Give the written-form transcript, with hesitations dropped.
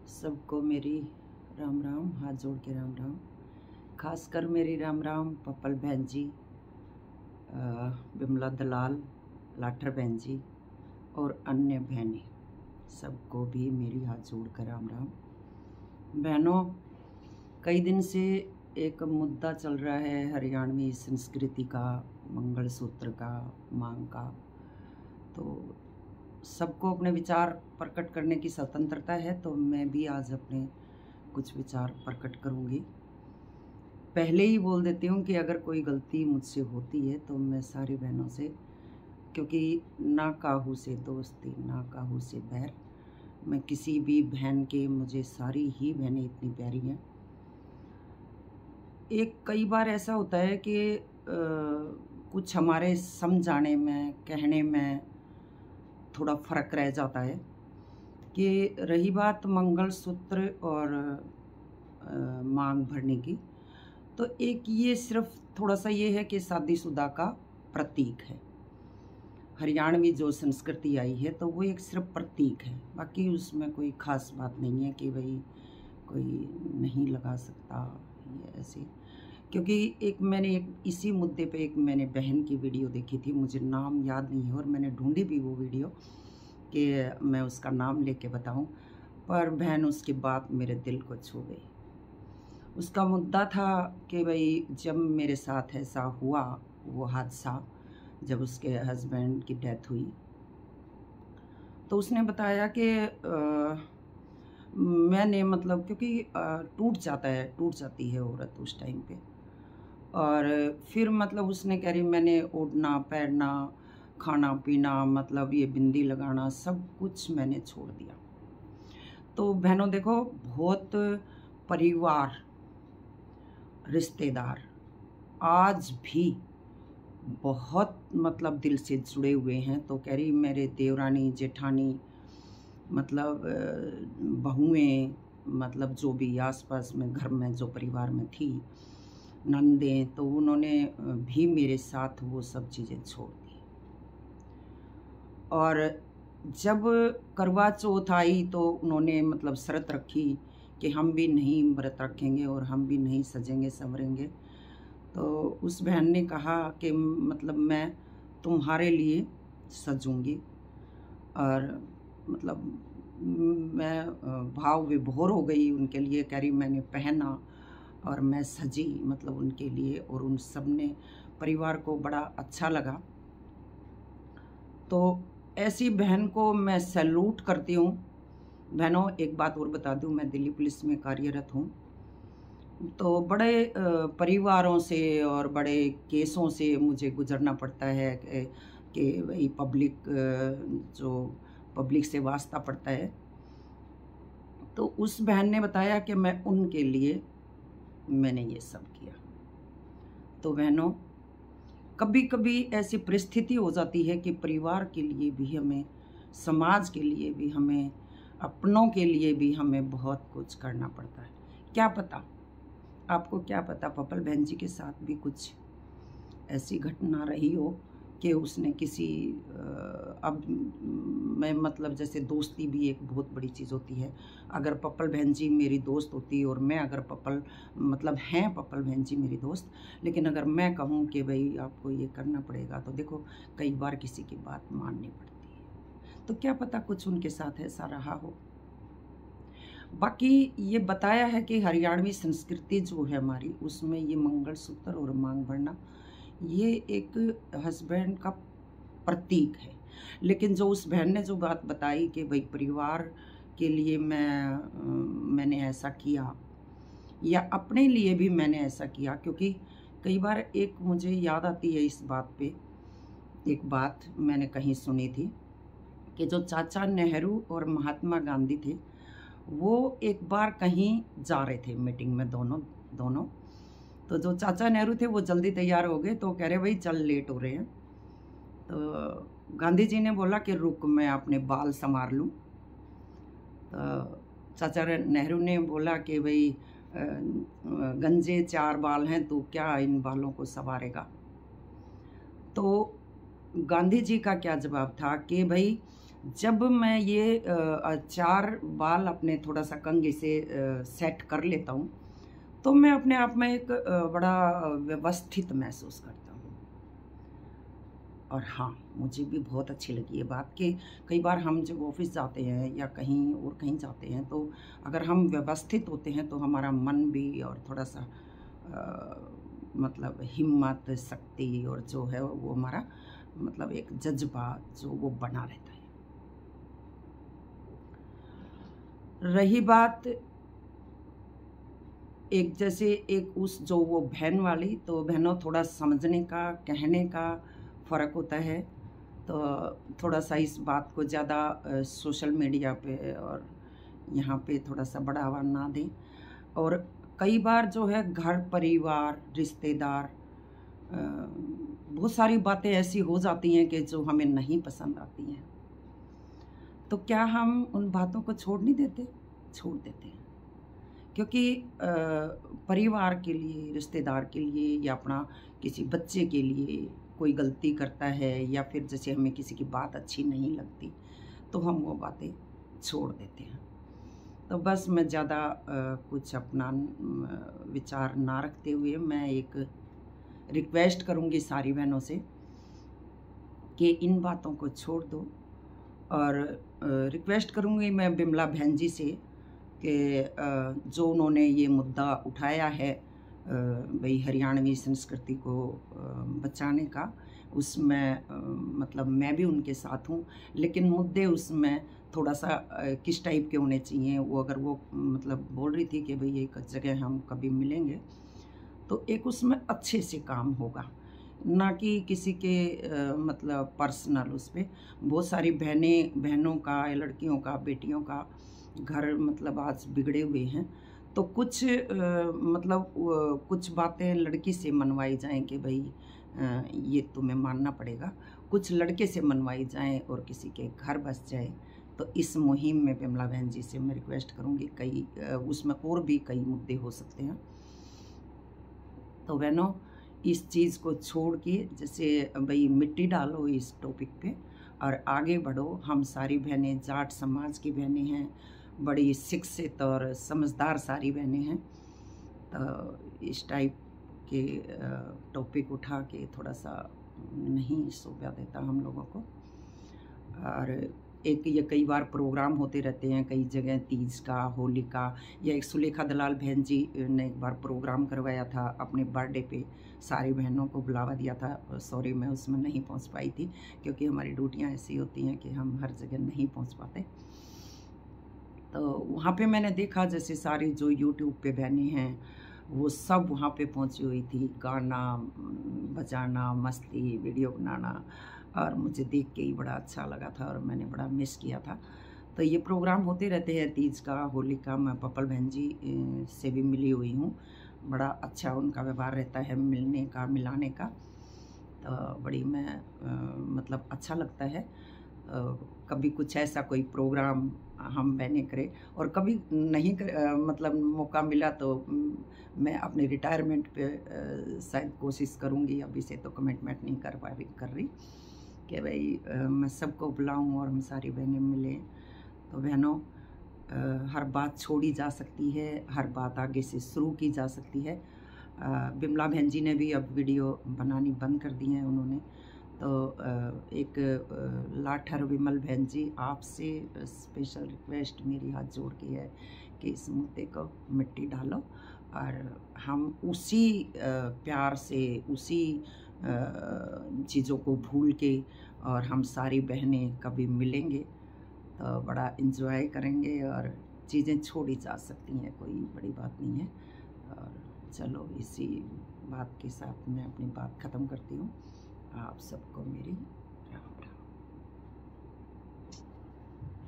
सबको मेरी राम राम, हाथ जोड़ के राम राम। खासकर मेरी राम राम पप्पल बहन जी, बिमला दलाल, लाठर बहन जी और अन्य बहनें, सबको भी मेरी हाथ जोड़ कर राम राम। बहनों, कई दिन से एक मुद्दा चल रहा है हरियाणवी संस्कृति का, मंगलसूत्र का, मांग का। तो सबको अपने विचार प्रकट करने की स्वतंत्रता है, तो मैं भी आज अपने कुछ विचार प्रकट करूंगी। पहले ही बोल देती हूँ कि अगर कोई गलती मुझसे होती है तो मैं सारी बहनों से, क्योंकि ना काहू से दोस्ती ना काहू से बैर, मैं किसी भी बहन के, मुझे सारी ही बहनें इतनी प्यारी हैं। कई बार ऐसा होता है कि कुछ हमारे समझाने में, कहने में थोड़ा फ़र्क रह जाता है। कि रही बात मंगलसूत्र और मांग भरने की, तो एक ये सिर्फ थोड़ा सा ये है कि शादीशुदा का प्रतीक है। हरियाणवी जो संस्कृति आई है तो वो एक सिर्फ प्रतीक है, बाकी उसमें कोई ख़ास बात नहीं है कि भाई कोई नहीं लगा सकता ये ऐसे। क्योंकि मैंने इसी मुद्दे पे मैंने बहन की वीडियो देखी थी, मुझे नाम याद नहीं है और मैंने ढूंढी भी वो वीडियो कि मैं उसका नाम लेके बताऊं, पर बहन उसकी बात मेरे दिल को छू गई। उसका मुद्दा था कि भाई जब मेरे साथ ऐसा हुआ, वो हादसा, जब उसके हस्बैंड की डेथ हुई, तो उसने बताया कि मैंने मतलब क्योंकि टूट जाती है औरत उस टाइम पे, और फिर मतलब उसने कह रही मैंने ओढ़ना पहनना, खाना पीना, मतलब ये बिंदी लगाना, सब कुछ मैंने छोड़ दिया। तो बहनों देखो, बहुत परिवार, रिश्तेदार आज भी बहुत मतलब दिल से जुड़े हुए हैं। तो कह रही मेरे देवरानी जेठानी, मतलब बहुएं, मतलब जो भी आसपास में घर में जो परिवार में थी, नंदें, तो उन्होंने भी मेरे साथ वो सब चीज़ें छोड़ दी। और जब करवा चौथ आई तो उन्होंने मतलब शर्त रखी कि हम भी नहीं व्रत रखेंगे और हम भी नहीं सजेंगे संवरेंगे। तो उस बहन ने कहा कि मतलब मैं तुम्हारे लिए सजूंगी, और मतलब मैं भाव विभोर हो गई उनके लिए। कह रही मैंने पहना और मैं सजी, मतलब उनके लिए, और उन सब ने, परिवार को बड़ा अच्छा लगा। तो ऐसी बहन को मैं सैल्यूट करती हूँ। बहनों, एक बात और बता दूँ, मैं दिल्ली पुलिस में कार्यरत हूँ, तो बड़े परिवारों से और बड़े केसों से मुझे गुजरना पड़ता है कि भाई पब्लिक से वास्ता पड़ता है। तो उस बहन ने बताया कि मैं उनके लिए मैंने ये सब किया। तो बहनों, कभी कभी ऐसी परिस्थिति हो जाती है कि परिवार के लिए भी हमें, समाज के लिए भी हमें, अपनों के लिए भी हमें बहुत कुछ करना पड़ता है। क्या पता, आपको क्या पता, पप्पल बहन जी के साथ भी कुछ ऐसी घटना रही हो कि उसने किसी अब मैं मतलब जैसे दोस्ती भी एक बहुत बड़ी चीज़ होती है। अगर पप्पल बहन जी मेरी दोस्त होती और मैं अगर पप्पल बहन जी मेरी दोस्त, लेकिन अगर मैं कहूँ कि भाई आपको ये करना पड़ेगा, तो देखो कई बार किसी की बात माननी पड़ती है। तो क्या पता कुछ उनके साथ ऐसा रहा हो। बाकी ये बताया है कि हरियाणवी संस्कृति जो है हमारी, उसमें ये मंगलसूत्र और मांग भरना ये एक हस्बैंड का प्रतीक है। लेकिन जो उस बहन ने जो बात बताई कि भाई परिवार के लिए मैंने ऐसा किया, या अपने लिए भी मैंने ऐसा किया, क्योंकि कई बार एक मुझे याद आती है इस बात पे, एक बात मैंने कहीं सुनी थी कि जो चाचा नेहरू और महात्मा गांधी थे, वो एक बार कहीं जा रहे थे मीटिंग में, दोनों। तो जो चाचा नेहरू थे वो जल्दी तैयार हो गए, तो कह रहे भाई चल लेट हो रहे हैं। तो गांधी जी ने बोला कि रुक, मैं अपने बाल संवार लूँ। तो चाचा नेहरू ने बोला कि भाई गंजे 4 बाल हैं, तू क्या इन बालों को संवारेगा। तो गांधी जी का क्या जवाब था कि भाई जब मैं ये 4 बाल अपने थोड़ा सा कंघी से सेट कर लेता हूँ, तो मैं अपने आप में एक बड़ा व्यवस्थित महसूस करता हूँ। और हाँ, मुझे भी बहुत अच्छी लगी ये बात कि कई बार हम जब ऑफिस जाते हैं या कहीं और कहीं जाते हैं, तो अगर हम व्यवस्थित होते हैं तो हमारा मन भी और थोड़ा सा मतलब हिम्मत, शक्ति और जो है वो हमारा मतलब एक जज्बा जो वो बना रहता है। रही बात एक जैसे एक उस जो वो बहन वाली, तो बहनों थोड़ा समझने का, कहने का फ़र्क होता है। तो थोड़ा सा इस बात को ज़्यादा सोशल मीडिया पे और यहाँ पे थोड़ा सा बढ़ावा ना दें। और कई बार जो है घर परिवार, रिश्तेदार, बहुत सारी बातें ऐसी हो जाती हैं कि जो हमें नहीं पसंद आती हैं, तो क्या हम उन बातों को छोड़ नहीं देते? छोड़ देते हैं। क्योंकि परिवार के लिए, रिश्तेदार के लिए या अपना किसी बच्चे के लिए कोई गलती करता है या फिर जैसे हमें किसी की बात अच्छी नहीं लगती, तो हम वो बातें छोड़ देते हैं। तो बस मैं ज़्यादा कुछ अपना विचार ना रखते हुए मैं एक रिक्वेस्ट करूँगी सारी बहनों से कि इन बातों को छोड़ दो। और रिक्वेस्ट करूँगी मैं बिमला बहन जी से कि जो उन्होंने ये मुद्दा उठाया है भाई हरियाणवी संस्कृति को बचाने का, उसमें मतलब मैं भी उनके साथ हूँ, लेकिन मुद्दे उसमें थोड़ा सा किस टाइप के होने चाहिए, वो अगर वो मतलब बोल रही थी कि भाई एक जगह हम कभी मिलेंगे तो एक उसमें अच्छे से काम होगा, ना कि किसी के मतलब पर्सनल उस पर। बहुत सारी बहनों का, लड़कियों का, बेटियों का घर मतलब आज बिगड़े हुए हैं, तो कुछ मतलब कुछ बातें लड़की से मनवाई जाएं कि भाई ये तुम्हें मानना पड़ेगा, कुछ लड़के से मनवाई जाएं और किसी के घर बस जाए। तो इस मुहिम में बिमला बहन जी से मैं रिक्वेस्ट करूँगी, कई उसमें और भी कई मुद्दे हो सकते हैं। तो बहनों, इस चीज़ को छोड़ के जैसे भाई मिट्टी डालो इस टॉपिक पे और आगे बढ़ो। हम सारी बहनें जाट समाज की बहनें हैं, बड़ी शिक्षित और समझदार सारी बहनें हैं। तो इस टाइप के टॉपिक उठा के थोड़ा सा नहीं शोभा देता हम लोगों को। और एक ये कई बार प्रोग्राम होते रहते हैं कई जगह, तीज का, होली का, या एक सुलेखा दलाल बहन जी ने एक बार प्रोग्राम करवाया था अपने बर्थडे पे, सारी बहनों को बुलावा दिया था। सॉरी मैं उसमें नहीं पहुंच पाई थी क्योंकि हमारी ड्यूटियां ऐसी होती हैं कि हम हर जगह नहीं पहुंच पाते। तो वहाँ पे मैंने देखा जैसे सारी जो यूट्यूब पे बहनें हैं वो सब वहाँ पे पहुँची हुई थी, गाना बजाना, मस्ती, वीडियो बनाना, और मुझे देख के ही बड़ा अच्छा लगा था और मैंने बड़ा मिस किया था। तो ये प्रोग्राम होते रहते हैं तीज का, होली का। मैं पपल बहन जी से भी मिली हुई हूँ, बड़ा अच्छा उनका व्यवहार रहता है मिलने का, मिलाने का। तो बड़ी मैं मतलब अच्छा लगता है। कभी कुछ ऐसा कोई प्रोग्राम हम बहनें करें, और कभी नहीं मतलब मौका मिला तो मैं अपने रिटायरमेंट पे शायद कोशिश करूँगी। अभी से तो कमिटमेंट नहीं कर रही कि भाई मैं सबको बुलाऊं और हम सारी बहनें मिलें। तो बहनों, हर बात छोड़ी जा सकती है, हर बात आगे से शुरू की जा सकती है। बिमला बहन जी ने भी अब वीडियो बनानी बंद कर दी हैं उन्होंने। तो एक लाठर विमल बहन जी, आपसे स्पेशल रिक्वेस्ट मेरी हाथ जोड़ के है कि इस मुद्दे को मिट्टी डालो और हम उसी प्यार से, उसी चीज़ों को भूल के और हम सारी बहनें कभी मिलेंगे तो बड़ा इन्जॉय करेंगे और चीज़ें छोड़ी जा सकती हैं, कोई बड़ी बात नहीं है। और चलो इसी बात के साथ मैं अपनी बात ख़त्म करती हूँ। आप सबको मेरी